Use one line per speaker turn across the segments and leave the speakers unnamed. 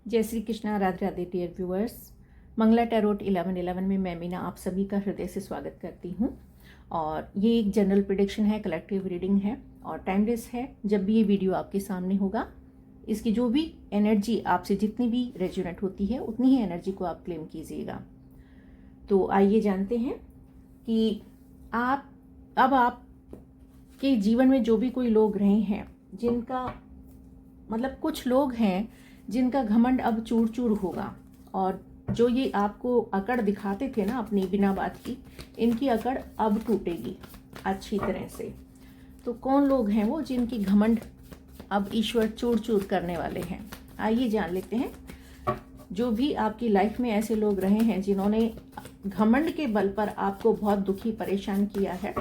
जय Shri Krishna, Radhe Radhe dear viewers. Mangala tarot 1111 में मैं मीना आप सभी का हृदय से स्वागत करती हूँ। और ये एक जनरल प्रेडिक्शन है, कलेक्टिव रीडिंग है और टाइमलेस है। जब भी ये वीडियो आपके सामने होगा, इसकी जो भी एनर्जी आपसे जितनी भी रेजोनेट होती है उतनी ही एनर्जी को आप क्लेम कीजिएगा। तो आइए जानते हैं कि आपके जीवन में जो भी कोई लोग रहे हैं, जिनका मतलब कुछ लोग हैं जिनका घमंड अब चूर चूर होगा, और जो ये आपको अकड़ दिखाते थे ना अपनी बिना बात की, इनकी अकड़ अब टूटेगी अच्छी तरह से। तो कौन लोग हैं वो जिनकी घमंड अब ईश्वर चूर चूर करने वाले हैं, आइए जान लेते हैं। जो भी आपकी लाइफ में ऐसे लोग रहे हैं जिन्होंने घमंड के बल पर आपको बहुत दुखी परेशान किया है,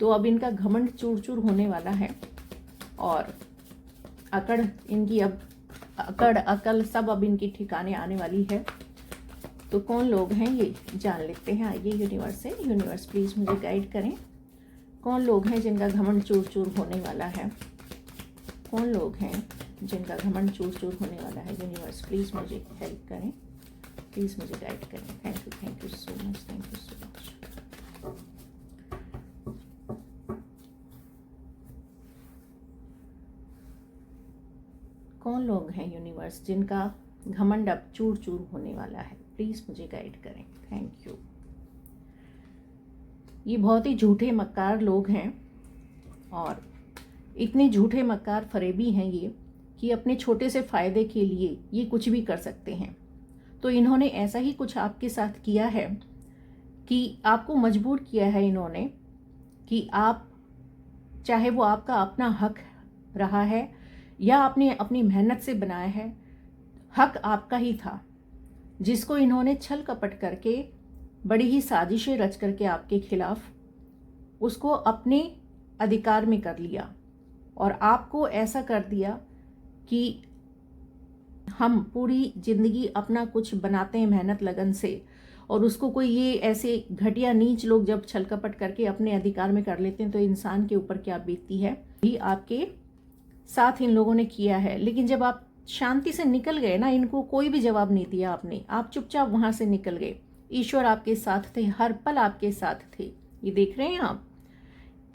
तो अब इनका घमंड चूर चूर होने वाला है और अकड़ इनकी अब अकल सब अब इनकी ठिकाने आने वाली है। तो कौन लोग हैं ये जान लेते हैं। आइए यूनिवर्स से, यूनिवर्स प्लीज मुझे गाइड करें। कौन लोग हैं जिनका घमंड चूर चूर होने वाला है? कौन लोग हैं जिनका घमंड चूर चूर होने वाला है? यूनिवर्स प्लीज मुझे हेल्प करें, प्लीज मुझे गाइड करें। Thank you so much, thank you so much. कौन लोग हैं यूनिवर्स जिनका घमंड अब चूर चूर होने वाला है? प्लीज मुझे गाइड करें, थैंक यू। ये बहुत ही झूठे मक्कार लोग हैं और इतने झूठे मक्कार फरेबी हैं ये कि अपने छोटे से फायदे के लिए ये कुछ भी कर सकते हैं। तो इन्होंने ऐसा ही कुछ आपके साथ किया है कि आपको मजबूर किया है इन्होंने कि आप, चाहे वो आपका अपना हक रहा है या आपने अपनी मेहनत से बनाया है, हक आपका ही था, जिसको इन्होंने छल कपट करके बड़ी ही साजिशें रच करके आपके खिलाफ उसको अपने अधिकार में कर लिया और आपको ऐसा कर दिया कि हम पूरी जिंदगी अपना कुछ बनाते हैं मेहनत लगन से, और उसको कोई ये ऐसे घटिया नीच लोग जब छल कपट करके अपने अधिकार में कर लेते हैं तो इंसान के ऊपर क्या बीतती है, ये आपके साथ इन लोगों ने किया है। लेकिन जब आप शांति से निकल गए ना, इनको कोई भी जवाब नहीं दिया आपने, आप चुपचाप वहां से निकल गए। ईश्वर आपके साथ थे, हर पल आपके साथ थे। ये देख रहे हैं आप,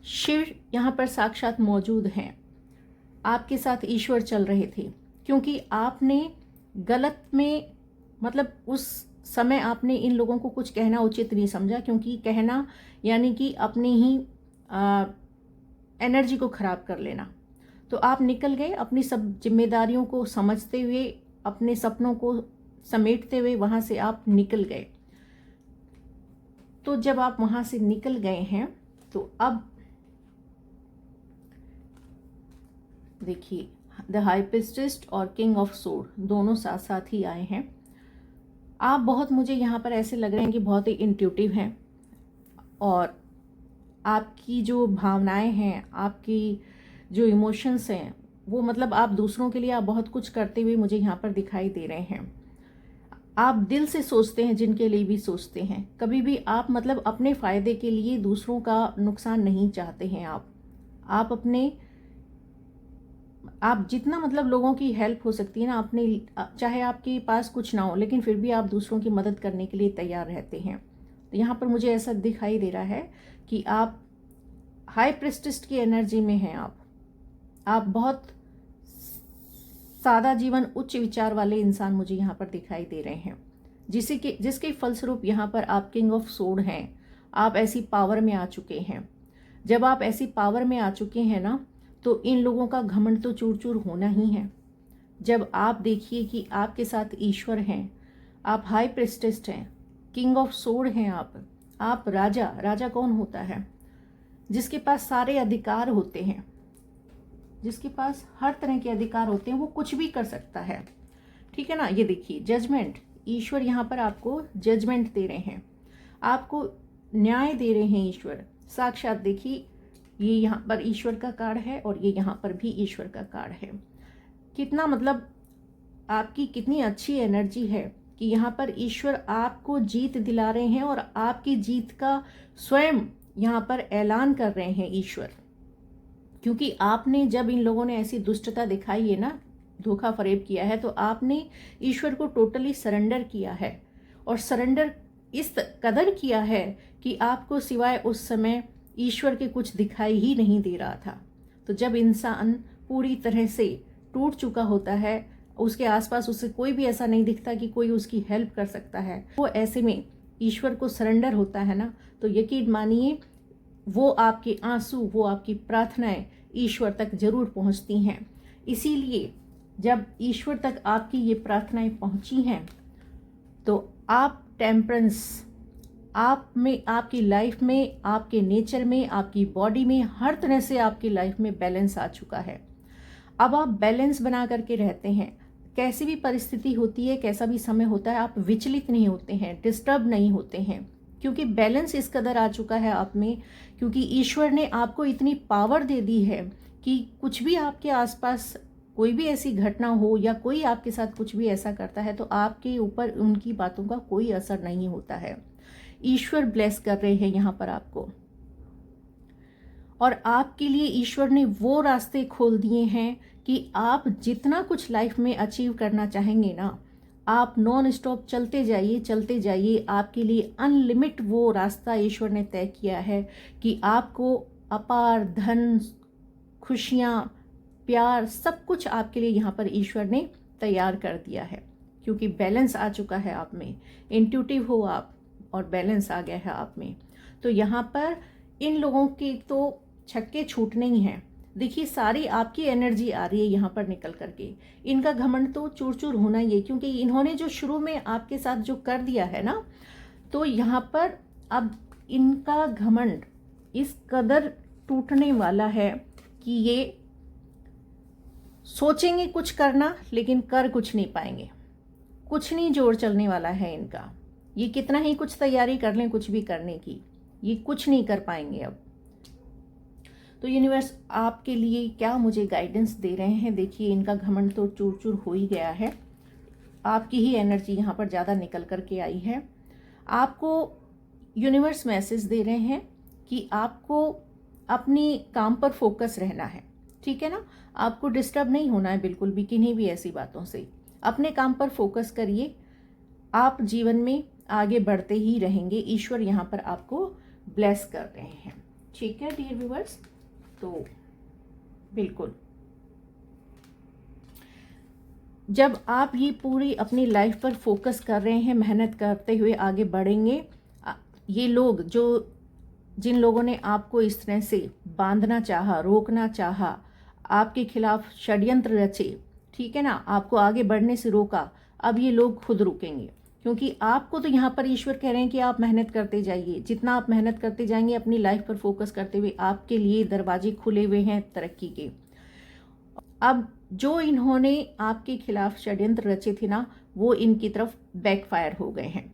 शिव यहाँ पर साक्षात मौजूद हैं, आपके साथ ईश्वर चल रहे थे। क्योंकि आपने गलत में, मतलब उस समय आपने इन लोगों को कुछ कहना उचित नहीं समझा, क्योंकि कहना यानी कि अपनी ही एनर्जी को खराब कर लेना। तो आप निकल गए अपनी सब जिम्मेदारियों को समझते हुए, अपने सपनों को समेटते हुए वहां से आप निकल गए। तो जब आप वहां से निकल गए हैं तो अब देखिए, द हाई प्रीस्टेस और किंग ऑफ सोर्ड दोनों साथ साथ ही आए हैं। आप बहुत, मुझे यहाँ पर ऐसे लग रहे हैं कि बहुत ही इंट्यूटिव हैं और आपकी जो भावनाएं हैं, आपकी जो इमोशंस हैं, वो मतलब आप दूसरों के लिए आप बहुत कुछ करते हुए मुझे यहाँ पर दिखाई दे रहे हैं। आप दिल से सोचते हैं, जिनके लिए भी सोचते हैं। कभी भी आप मतलब अपने फायदे के लिए दूसरों का नुकसान नहीं चाहते हैं। आप अपने, आप जितना मतलब लोगों की हेल्प हो सकती है ना, अपने, चाहे आपके पास कुछ ना हो लेकिन फिर भी आप दूसरों की मदद करने के लिए तैयार रहते हैं। तो यहाँ पर मुझे ऐसा दिखाई दे रहा है कि आप हाई प्रीस्टेस की एनर्जी में हैं। आप बहुत सादा जीवन, उच्च विचार वाले इंसान मुझे यहाँ पर दिखाई दे रहे हैं, जिसके फलस्वरूप यहाँ पर आप किंग ऑफ सोर्ड हैं। आप ऐसी पावर में आ चुके हैं। जब आप ऐसी पावर में आ चुके हैं ना, तो इन लोगों का घमंड तो चूर चूर होना ही है। जब आप देखिए कि आपके साथ ईश्वर हैं, आप हाई प्रीस्टेस हैं, किंग ऑफ सोर्ड हैं, आप राजा। राजा कौन होता है? जिसके पास सारे अधिकार होते हैं, जिसके पास हर तरह के अधिकार होते हैं, वो कुछ भी कर सकता है। ठीक है ना। ये देखिए, जजमेंट, ईश्वर यहाँ पर आपको जजमेंट दे रहे हैं, आपको न्याय दे रहे हैं ईश्वर साक्षात। देखिए, ये यहाँ पर ईश्वर का कार्ड है और ये यहाँ पर भी ईश्वर का कार्ड है। कितना मतलब आपकी कितनी अच्छी एनर्जी है कि यहाँ पर ईश्वर आपको जीत दिला रहे हैं और आपकी जीत का स्वयं यहाँ पर ऐलान कर रहे हैं ईश्वर। क्योंकि आपने, जब इन लोगों ने ऐसी दुष्टता दिखाई है ना, धोखा फरेब किया है, तो आपने ईश्वर को टोटली सरेंडर किया है, और सरेंडर इस कदर किया है कि आपको सिवाय उस समय ईश्वर के कुछ दिखाई ही नहीं दे रहा था। तो जब इंसान पूरी तरह से टूट चुका होता है, उसके आसपास उसे कोई भी ऐसा नहीं दिखता कि कोई उसकी हेल्प कर सकता है, वो ऐसे में ईश्वर को सरेंडर होता है ना, तो यकीन मानिए वो आपके आंसू, वो आपकी प्रार्थनाएं ईश्वर तक जरूर पहुंचती हैं। इसीलिए जब ईश्वर तक आपकी ये प्रार्थनाएं पहुंची हैं, तो आप टेम्परेंस, आप में, आपकी लाइफ में, आपके नेचर में, आपकी बॉडी में, हर तरह से आपकी लाइफ में बैलेंस आ चुका है। अब आप बैलेंस बना करके रहते हैं। कैसी भी परिस्थिति होती है, कैसा भी समय होता है, आप विचलित नहीं होते हैं, डिस्टर्ब नहीं होते हैं, क्योंकि बैलेंस इस कदर आ चुका है आप में, क्योंकि ईश्वर ने आपको इतनी पावर दे दी है कि कुछ भी आपके आसपास कोई भी ऐसी घटना हो या कोई आपके साथ कुछ भी ऐसा करता है, तो आपके ऊपर उनकी बातों का कोई असर नहीं होता है। ईश्वर ब्लेस कर रहे हैं यहाँ पर आपको, और आपके लिए ईश्वर ने वो रास्ते खोल दिए हैं कि आप जितना कुछ लाइफ में अचीव करना चाहेंगे ना, आप नॉन स्टॉप चलते जाइए, चलते जाइए। आपके लिए अनलिमिट वो रास्ता ईश्वर ने तय किया है कि आपको अपार धन, खुशियाँ, प्यार, सब कुछ आपके लिए यहाँ पर ईश्वर ने तैयार कर दिया है, क्योंकि बैलेंस आ चुका है आप में। इंट्यूटिव हो आप और बैलेंस आ गया है आप में। तो यहाँ पर इन लोगों की तो छक्के छूटने ही हैं। देखिए सारी आपकी एनर्जी आ रही है यहाँ पर निकल करके। इनका घमंड तो चूर चूर होना ही है, क्योंकि इन्होंने जो शुरू में आपके साथ जो कर दिया है ना, तो यहाँ पर अब इनका घमंड इस कदर टूटने वाला है कि ये सोचेंगे कुछ करना, लेकिन कर कुछ नहीं पाएंगे। कुछ नहीं जोर चलने वाला है इनका। ये कितना ही कुछ तैयारी कर लें कुछ भी करने की, ये कुछ नहीं कर पाएंगे अब। तो यूनिवर्स आपके लिए क्या मुझे गाइडेंस दे रहे हैं, देखिए इनका घमंड तो चूर चूर हो ही गया है। आपकी ही एनर्जी यहाँ पर ज़्यादा निकल करके आई है। आपको यूनिवर्स मैसेज दे रहे हैं कि आपको अपनी काम पर फोकस रहना है, ठीक है ना। आपको डिस्टर्ब नहीं होना है बिल्कुल भी, किन्हीं भी ऐसी बातों से। अपने काम पर फोकस करिए, आप जीवन में आगे बढ़ते ही रहेंगे। ईश्वर यहाँ पर आपको ब्लेस कर रहे हैं, ठीक है डियर व्यूअर्स। तो बिल्कुल जब आप ये पूरी अपनी लाइफ पर फोकस कर रहे हैं, मेहनत करते हुए आगे बढ़ेंगे। ये लोग जिन लोगों ने आपको इस तरह से बांधना चाहा, रोकना चाहा, आपके खिलाफ षड्यंत्र रचे, ठीक है ना, आपको आगे बढ़ने से रोका, अब ये लोग खुद रुकेंगे। क्योंकि आपको तो यहाँ पर ईश्वर कह रहे हैं कि आप मेहनत करते जाइए। जितना आप मेहनत करते जाएंगे अपनी लाइफ पर फोकस करते हुए, आपके लिए दरवाजे खुले हुए हैं तरक्की के। अब जो इन्होंने आपके खिलाफ षड्यंत्र रचे थे ना, वो इनकी तरफ बैकफायर हो गए हैं।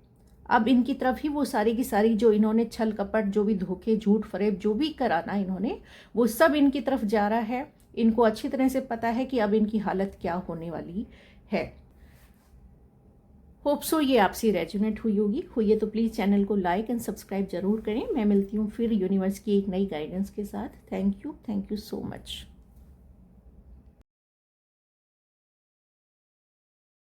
अब इनकी तरफ ही वो सारी की सारी जो इन्होंने छल कपट, जो भी धोखे, झूठ फरेब जो भी कराना इन्होंने, वो सब इनकी तरफ जा रहा है। इनको अच्छी तरह से पता है कि अब इनकी हालत क्या होने वाली है। होप सो ये आपसे रेजोनेट हुई है तो प्लीज़ चैनल को लाइक एंड सब्सक्राइब जरूर करें। मैं मिलती हूँ फिर यूनिवर्स की एक नई गाइडेंस के साथ। Thank you so much.